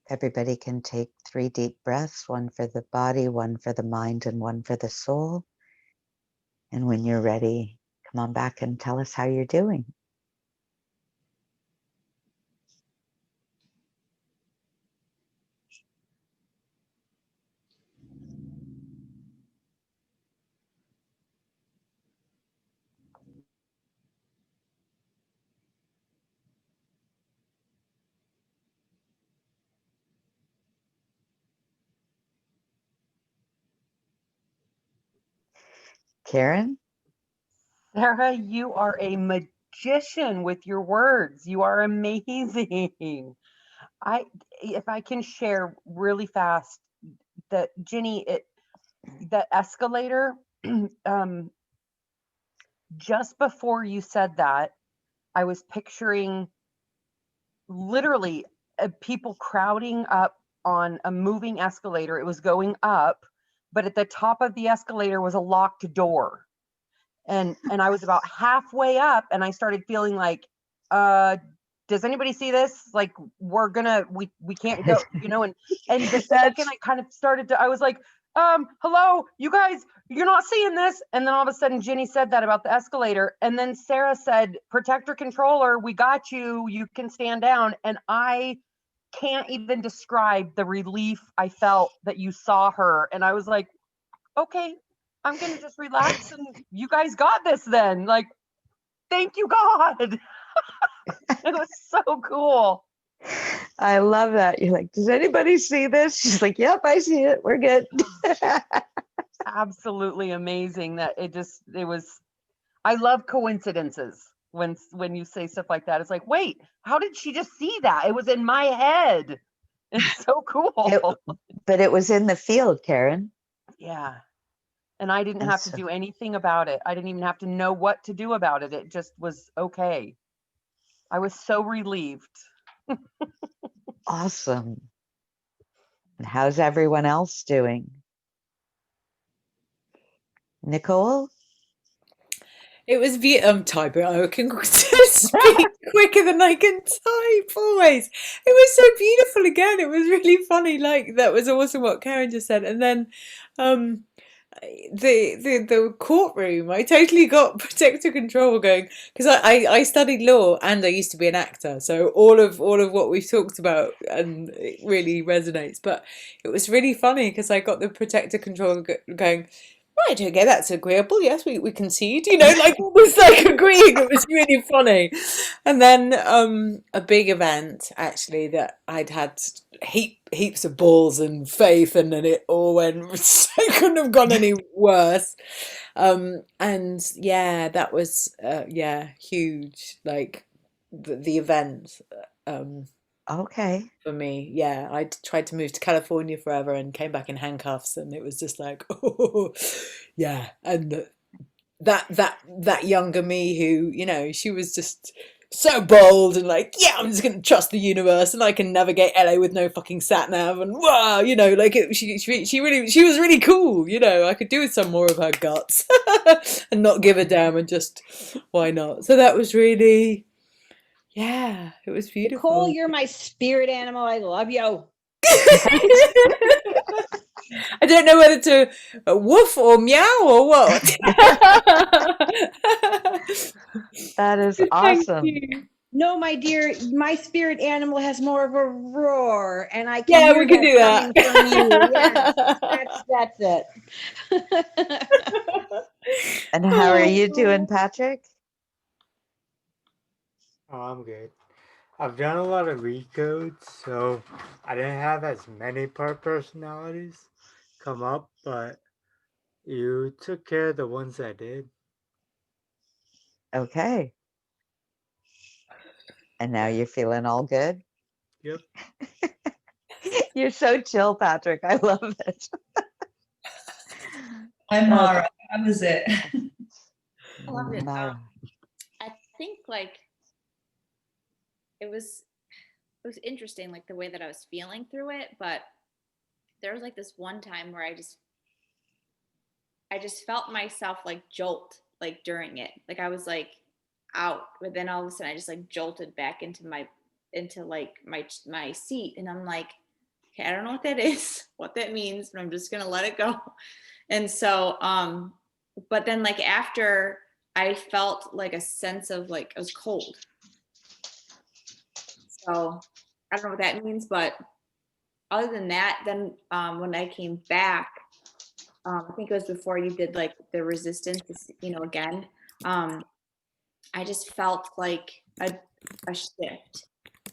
Everybody can take 3 deep breaths, one for the body, one for the mind, and one for the soul. And when you're ready, come on back and tell us how you're doing. Karen? Sarah, you are a magician with your words. You are amazing. If I can share really fast, that Ginny, that escalator, just before you said that, I was picturing literally people crowding up on a moving escalator. It was going up, but at the top of the escalator was a locked door. And I was about halfway up and I started feeling like, does anybody see this? Like, we can't go, and the second I kind of started to, I was like, hello, you guys, you're not seeing this. And then all of a sudden Ginny said that about the escalator. And then Sarah said, protector controller, we got you, you can stand down. And I can't even describe the relief I felt that you saw her. And I was like, okay, I'm going to just relax and you guys got this then. Like, thank you, God. It was so cool. I love that. You're like, does anybody see this? She's like, yep, I see it. We're good. Absolutely amazing that it was, I love coincidences when you say stuff like that. It's like, wait, how did she just see that? It was in my head. It's so cool. But it was in the field, Karen. Yeah. And I didn't And have to do anything about it. I didn't even have to know what to do about it. It just was okay. I was so relieved. Awesome. And how's everyone else doing? Nicole? It was I'm typing. I can speak quicker than I can type always. It was so beautiful again. It was really funny. Like, that was awesome what Karen just said. And then the courtroom, I totally got protector control going, because I studied law and I used to be an actor, so all of what we've talked about, and it really resonates. But it was really funny because I got the protector control going, right, okay, that's agreeable, yes, we concede, like, almost like agreeing. It was really funny. And then a big event, actually, that I'd had heaps of balls and faith, and then it all went, it couldn't have gone any worse. And yeah, that was huge, like the event. Okay. For me, yeah, I tried to move to California forever and came back in handcuffs, and it was just like, oh, yeah. And that younger me, who, she was just so bold and like, yeah, I'm just gonna trust the universe and I can navigate LA with no fucking sat nav, and wow, like she was really cool. I could do with some more of her guts and not give a damn, and just, why not? So that was really, yeah, it was beautiful. Nicole, you're my spirit animal. I love you. I don't know whether to woof or meow or what. That is awesome. No, my dear, my spirit animal has more of a roar, and I can Yeah, hear we can do that. coming from you. Yes, that's it. And how are you doing, Patrick? Oh, I'm good. I've done a lot of Recode, so I didn't have as many part personalities come up, but you took care of the ones I did. Okay. And now you're feeling all good? Yep. You're so chill, Patrick. I love it. Hi, Mara. How was it? I loved it. Mara. I think like it was interesting, like the way that I was feeling through it, but there was like this one time where I just felt myself like jolt, like during it. Like I was like out, but then all of a sudden I just like jolted back into my seat, and I'm like, okay, I don't know what that is, what that means, but I'm just gonna let it go. And so, but then like after, I felt like a sense of like, I was cold. So I don't know what that means, but other than that, then when I came back, I think it was before you did like the resistance, you know, again, I just felt like a shift.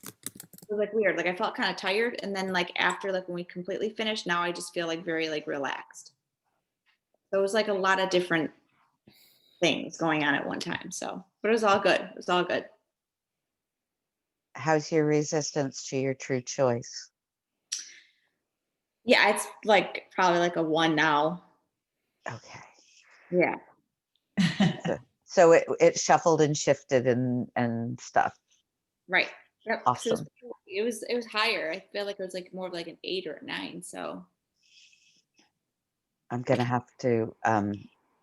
It was like weird. Like I felt kind of tired. And then like after, like when we completely finished, now I just feel like very like relaxed. So it was like a lot of different things going on at one time. So, but it was all good. It was all good. How's your resistance to your true choice? Yeah, it's like probably like a 1 now. Okay. Yeah. So it shuffled and shifted and stuff. Right. Yep. So Awesome. it was higher. I feel like it was like more of like an 8 or a 9. So I'm gonna have to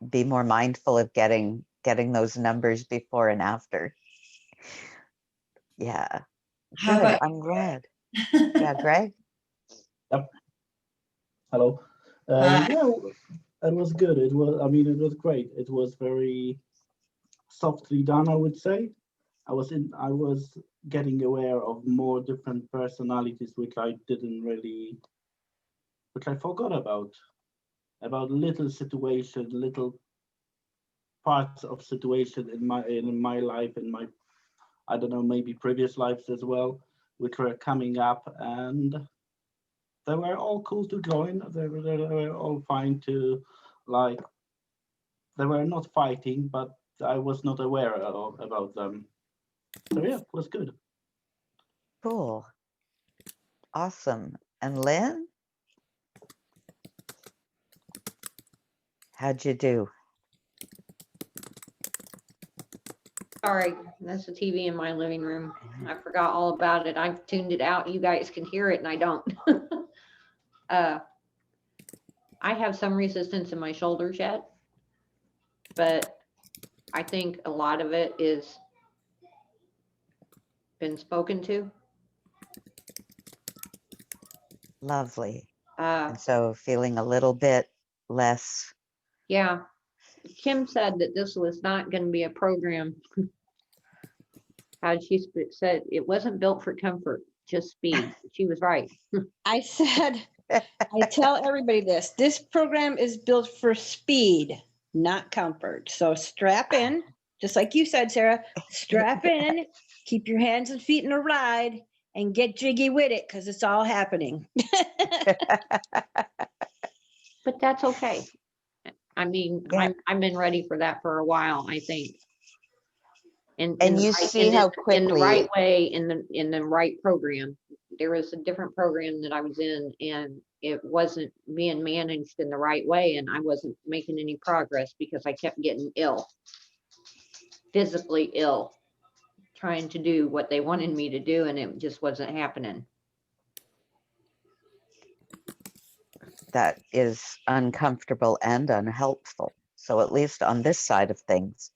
be more mindful of getting those numbers before and after. Yeah. How Good. about I'm glad. Yeah, Greg? Yep. Hello. Yeah, it was good. It was, I mean, it was great. It was very softly done, I would say. I was getting aware of more different personalities, which I forgot about little situations, little parts of situation in my life, in my, I don't know, maybe previous lives as well, which were coming up, and they were all cool to join. They were all fine to, like, they were not fighting, but I was not aware about them. So yeah, it was good. Cool. Awesome. And Lynn? How'd you do? Sorry, that's the TV in my living room. I forgot all about it. I've tuned it out. You guys can hear it and I don't. I have some resistance in my shoulders yet, but I think a lot of it is been spoken to. Lovely. And so feeling a little bit less. Yeah, Kim said that this was not going to be a program. How she said it wasn't built for comfort, just speed. She was right. I said, I tell everybody this program is built for speed, not comfort. So strap in, just like you said, Sarah, strap in, keep your hands and feet in a ride and get jiggy with it because it's all happening. But that's okay. I mean, Yeah. I've been ready for that for a while, I think. And the you right- see how in the right quickly, way, in the right program. There was a different program that I was in, and it wasn't being managed in the right way, and I wasn't making any progress because I kept getting ill, physically ill, trying to do what they wanted me to do, and it just wasn't happening. that is uncomfortable and unhelpful. So at least on this side of things,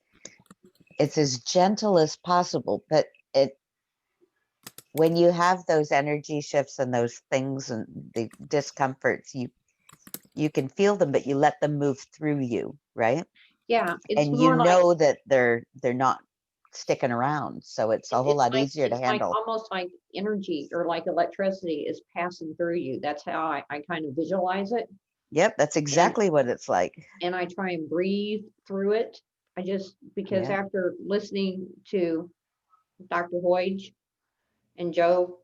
it's as gentle as possible, but when you have those energy shifts and those things and the discomforts, you can feel them, but you let them move through you, right? Yeah, it's And you more like know that they're not sticking around, so it's a whole lot easier to it's like handle. almost like energy or like electricity is passing through you. That's how I kind of visualize it. Yep, that's exactly what it's like. And I try and breathe through it. I just, because Yeah. after listening to Dr. Hoyge and Joe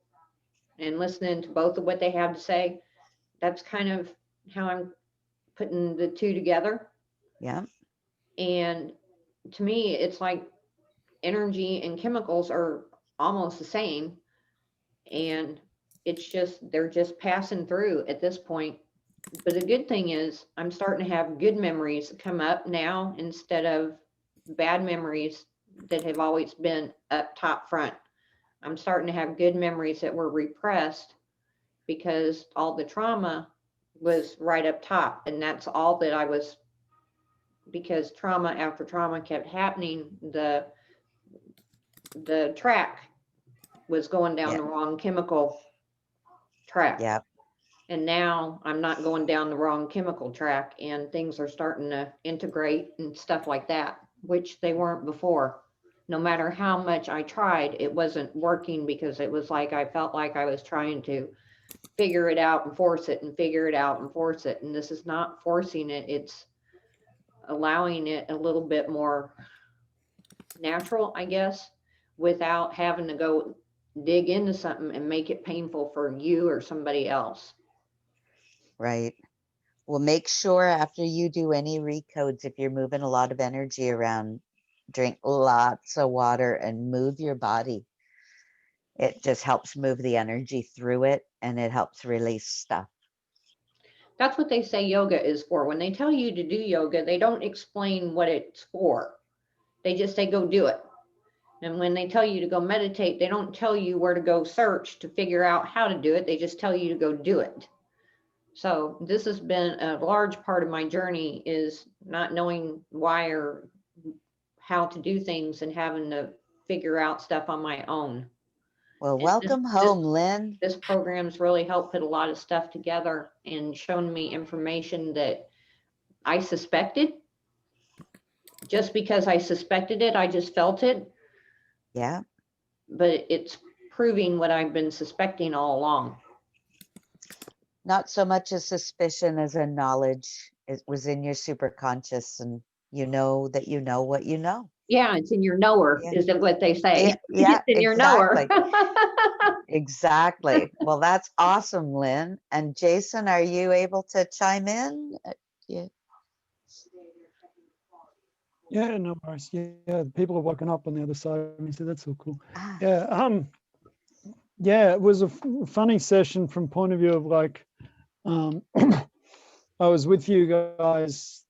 and listening to both of what they have to say, that's kind of how I'm putting the two together. Yeah. And to me, it's like energy and chemicals are almost the same. And it's just, they're just passing through at this point. But the good thing is I'm starting to have good memories come up now instead of bad memories that have always been up top front. I'm starting to have good memories that were repressed because all the trauma was right up top. And that's all that I was, because trauma after trauma kept happening, the track was going down Yeah. the wrong chemical track. Yeah. And now I'm not going down the wrong chemical track and things are starting to integrate and stuff like that, which they weren't before. No matter how much I tried, it wasn't working because it was like I felt like I was trying to figure it out and force it and figure it out and force it. And this is not forcing it, it's allowing it a little bit more natural, I guess, without having to go dig into something and make it painful for you or somebody else. Right. Well, make sure after you do any recodes, if you're moving a lot of energy around, drink lots of water and move your body. It just helps move the energy through it and it helps release stuff. That's what they say yoga is for. When they tell you to do yoga, they don't explain what it's for. They just say, go do it. And when they tell you to go meditate, they don't tell you where to go search to figure out how to do it. They just tell you to go do it. So this has been a large part of my journey, is not knowing why or how to do things and having to figure out stuff on my own. Well, And welcome home, Lynn. This program's really helped put a lot of stuff together and shown me information that I suspected. Just because I suspected it, I just felt it. Yeah. But it's proving what I've been suspecting all along. Not so much a suspicion as a knowledge. It was in your superconscious and you know that you know what you know. Yeah, it's in your knower, Yeah. is that what they say? Yeah, It's in your knower. Exactly. Well, that's awesome, Lynn. And Jason, are you able to chime in? Yeah. Yeah, no worries. Yeah, people have woken up on the other side of me, so that's all cool. Ah, Yeah, it was a funny session from point of view of like, I was with you guys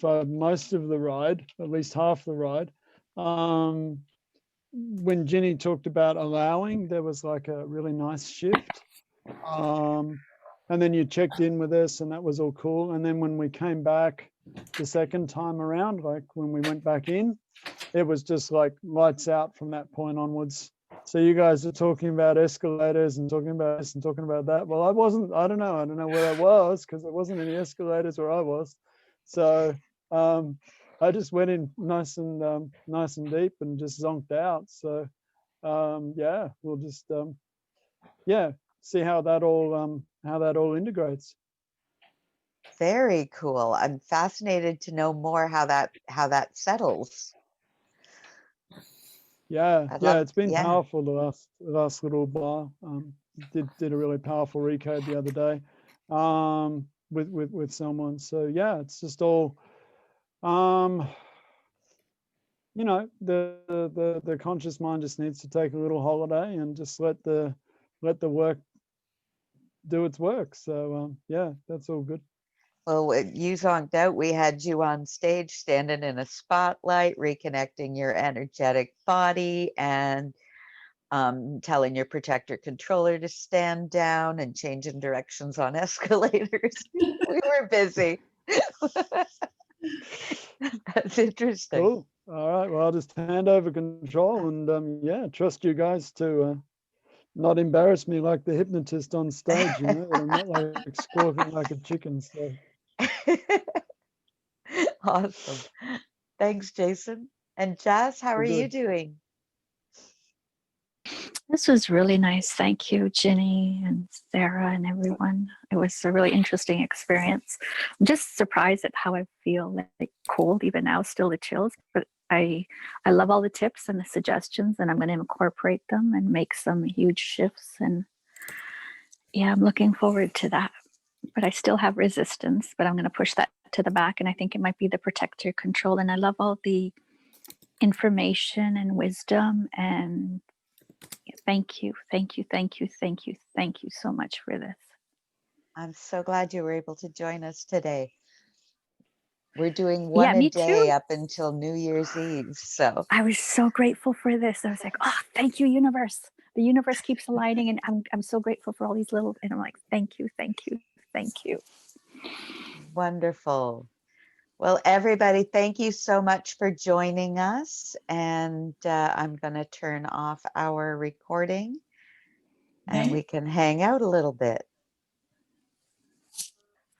for most of the ride, at least half the ride. When Ginny talked about allowing, there was like a really nice shift. And then you checked in with us and that was all cool. And then when we came back the second time around, like when we went back in, it was just like lights out from that point onwards. So you guys are talking about escalators and talking about this and talking about that. Well, I don't know where I was because there wasn't any escalators where I was. So I just went in nice and deep and just zonked out. So yeah, we'll just see how that all integrates. very cool. I'm fascinated to know more how that settles. Yeah, it's been yeah. powerful the last little while. Did a really powerful recode the other day with someone. So yeah, it's just all you know, the conscious mind just needs to take a little holiday and just let the work do its work. So yeah, that's all good. Well, when you zonked out, we had you on stage standing in a spotlight, reconnecting your energetic body and telling your protector controller to stand down and changing directions on escalators. We were busy. That's interesting. Cool. All right. Well, I'll just hand over control and yeah, trust you guys to not embarrass me like the hypnotist on stage, you know, that I'm not like squawking like a chicken. So awesome. Thanks, Jason. And Jazz, how are you doing? This was really nice. Thank you, Ginny and Sarah and everyone. It was a really interesting experience. I'm just surprised at how I feel like cold even now, still the chills. But I love all the tips and the suggestions, and I'm going to incorporate them and make some huge shifts. And yeah, I'm looking forward to that. But I still have resistance, but I'm going to push that to the back. And I think it might be the protector control. And I love all the information and wisdom, and thank you so much for this. I'm so glad you were able to join us today. We're doing one a day up until New Year's Eve. So I was so grateful for this. I was like, oh, thank you, universe. The universe keeps aligning, and I'm so grateful for all these little, and I'm like, thank you. Wonderful. Well, everybody, thank you so much for joining us. And I'm going to turn off our recording and we can hang out a little bit.